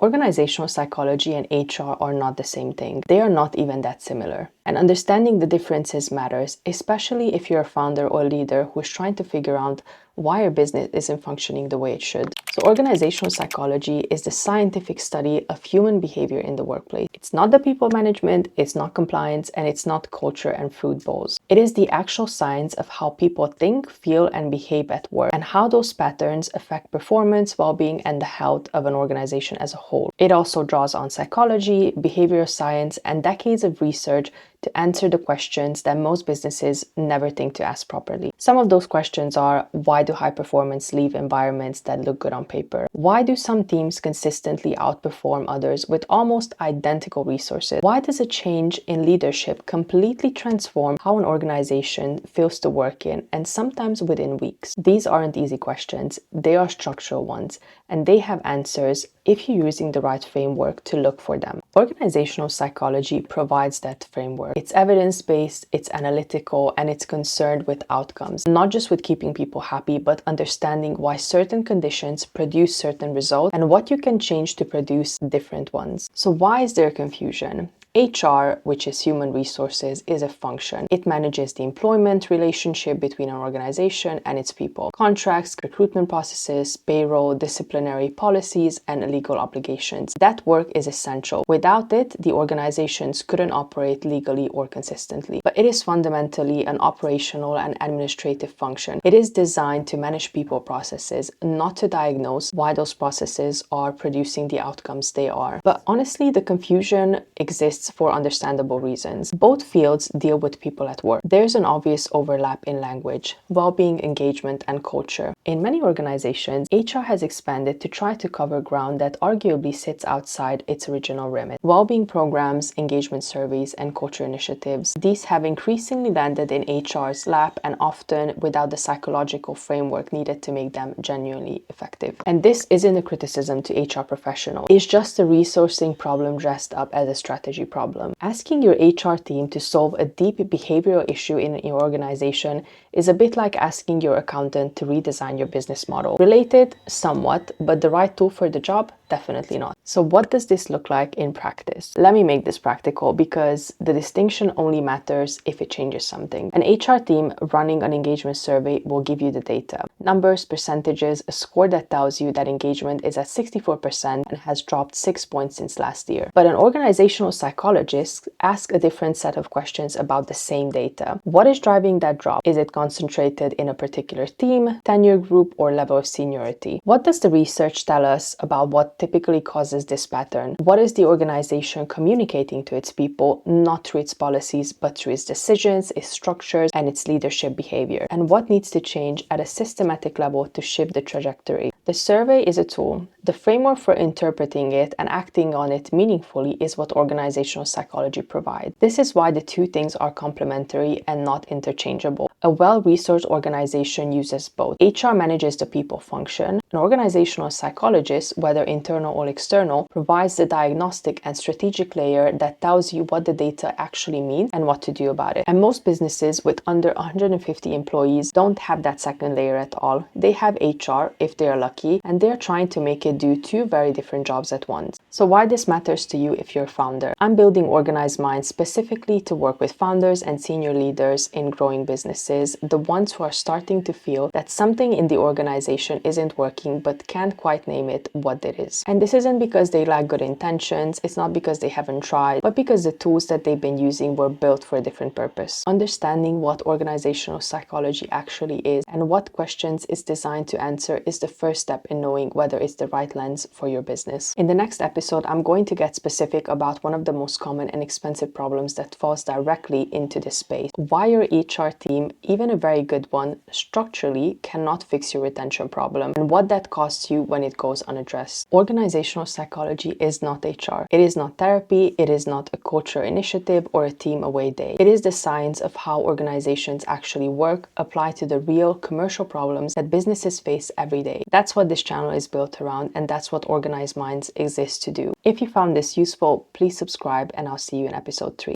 Organizational psychology and HR are not the same thing. They are not even that similar. And understanding the differences matters, especially if you're a founder or leader who is trying to figure out why your business isn't functioning the way it should. So organizational psychology is the scientific study of human behavior in the workplace. It's not the people management, it's not compliance, and it's not culture and food bowls. It is the actual science of how people think, feel, and behave at work, and how those patterns affect performance, well-being, and the health of an organization as a whole. It also draws on psychology, behavioral science, and decades of research to answer the questions that most businesses never think to ask properly. Some of those questions are: why do high performers leave environments that look good on paper? Why do some teams consistently outperform others with almost identical resources? Why does a change in leadership completely transform how an organization feels to work in, and sometimes within weeks? These aren't easy questions, they are structural ones, and they have answers if you're using the right framework to look for them. Organizational psychology provides that framework. It's evidence-based, it's analytical, and it's concerned with outcomes, not just with keeping people happy, but understanding why certain conditions produce certain results and what you can change to produce different ones. So why is there confusion? HR, which is human resources, is a function. It manages the employment relationship between an organization and its people. Contracts, recruitment processes, payroll, disciplinary policies, and legal obligations. That work is essential. Without it, the organizations couldn't operate legally or consistently. But it is fundamentally an operational and administrative function. It is designed to manage people processes, not to diagnose why those processes are producing the outcomes they are. But honestly, the confusion exists for understandable reasons. Both fields deal with people at work. There's an obvious overlap in language, well-being, engagement, and culture. In many organizations, HR has expanded to try to cover ground that arguably sits outside its original remit. Well-being programs, engagement surveys, and culture initiatives, these have increasingly landed in HR's lap, and often without the psychological framework needed to make them genuinely effective. And this isn't a criticism to HR professionals. It's just a resourcing problem dressed up as a strategy problem. Asking your HR team to solve a deep behavioral issue in your organization is a bit like asking your accountant to redesign your business model. Related, somewhat, but the right tool for the job? Definitely not. So what does this look like in practice? Let me make this practical, because the distinction only matters if it changes something. An HR team running an engagement survey will give you the data. Numbers, percentages, a score that tells you that engagement is at 64% and has dropped 6 points since last year. But an organizational psychologist asks a different set of questions about the same data. What is driving that drop? Is it concentrated in a particular team, tenure group, or level of seniority? What does the research tell us about what typically causes this pattern? What is the organization communicating to its people, not through its policies, but through its decisions, its structures, and its leadership behavior? And what needs to change at a systematic level to shift the trajectory? The survey is a tool. The framework for interpreting it and acting on it meaningfully is what organizational psychology provides. This is why the two things are complementary and not interchangeable. A well-resourced organization uses both. HR manages the people function. An organizational psychologist, whether internal or external, provides the diagnostic and strategic layer that tells you what the data actually means and what to do about it. And most businesses with under 150 employees don't have that second layer at all. They have HR, if they are lucky, and they're trying to make it do two very different jobs at once. So why this matters to you if you're a founder? I'm building Organized Minds specifically to work with founders and senior leaders in growing businesses, the ones who are starting to feel that something in the organization isn't working but can't quite name it what it is. And this isn't because they lack good intentions, it's not because they haven't tried, but because the tools that they've been using were built for a different purpose. Understanding what organizational psychology actually is and what questions it's designed to answer is the first step in knowing whether it's the right lens for your business. In the next episode, I'm going to get specific about one of the most common and expensive problems that falls directly into this space. Why your HR team, even a very good one, structurally cannot fix your retention problem, and what that costs you when it goes unaddressed. Organizational psychology is not HR. It is not therapy. It is not a culture initiative or a team away day. It is the science of how organizations actually work, apply to the real commercial problems that businesses face every day. That's what this channel is built around, and that's what Organized Minds exists to do. If you found this useful, please subscribe, and I'll see you in episode 3.